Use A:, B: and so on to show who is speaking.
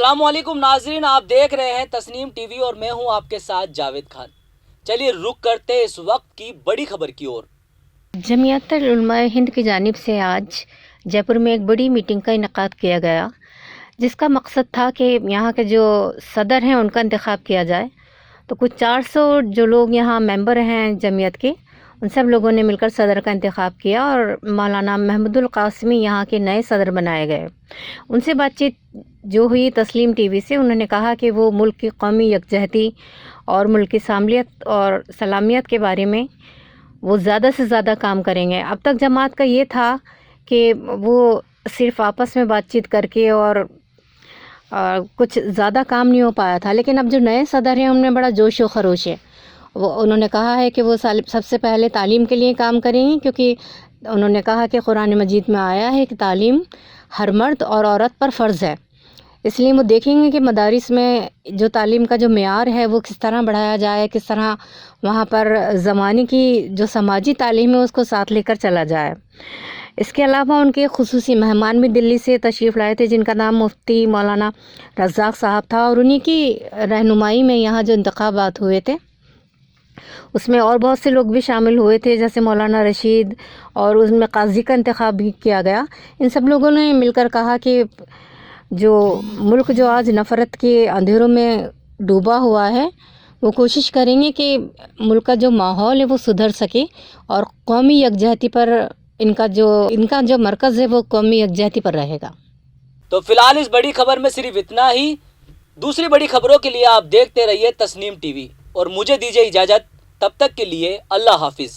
A: अस्सलामुअलैकुम नाजरीन, आप देख रहे हैं तस्नीम टीवी और मैं हूं आपके साथ जावेद खान। चलिए रुक करते इस वक्त की बड़ी खबर की ओर।
B: जमीयतुल उलमा हिंद की जानिब से आज जयपुर में एक बड़ी मीटिंग का इनेकाद किया गया, जिसका मकसद था कि यहाँ के जो सदर हैं उनका इंतखाब किया जाए। तो कुछ 400 जो लोग यहाँ मेंबर हैं जमीयत के, उन सब लोगों ने मिलकर सदर का इंतखाब किया और मौलाना महमूदुल कासमी यहाँ के नए सदर बनाए गए। उनसे बातचीत जो हुई तस्नीम टीवी से, उन्होंने कहा कि वो मुल्क की कौमी यकजहती और मुल्क की सामलियत और सलामियत के बारे में वो ज़्यादा से ज़्यादा काम करेंगे। अब तक जमात का ये था कि वो सिर्फ़ आपस में बातचीत करके और कुछ ज़्यादा काम नहीं हो पाया था, लेकिन अब जो नए सदर हैं उनमें बड़ा जोश व खरोश है। वो उन्होंने कहा है कि वो सबसे पहले तालीम के लिए काम करेंगे, क्योंकि उन्होंने कहा कि कुरान मजीद में आया है कि तालीम हर मर्द और औरत पर फ़र्ज़ है। इसलिए वो देखेंगे कि मदारिस में जो तालीम का जो मेयार है वो किस तरह बढ़ाया जाए, किस तरह वहाँ पर ज़माने की जो समाजी तालीम है उसको साथ लेकर चला जाए। इसके अलावा उनके खुसूसी मेहमान भी दिल्ली से तशरीफ़ लाए थे, जिनका नाम मुफ्ती मौलाना रज़ाक़ साहब था, और उन्हीं की रहनुमाई में यहाँ जो इंतखाबात हुए थे उसमें और बहुत से लोग भी शामिल हुए थे, जैसे मौलाना रशीद, और उसमें काजी का इंतखाब भी किया गया। इन सब लोगों ने मिलकर कहा कि जो मुल्क जो आज नफ़रत के अंधेरों में डूबा हुआ है, वो कोशिश करेंगे कि मुल्क का जो माहौल है वो सुधर सके और कौमी यकजहती पर इनका जो मरकज़ है वो कौमी यकजहती पर रहेगा।
A: तो फिलहाल इस बड़ी खबर में सिर्फ इतना ही। दूसरी बड़ी खबरों के लिए आप देखते रहिए तस्नीम टीवी और मुझे दीजिए इजाज़त। तब तक के लिए अल्लाह हाफिज़।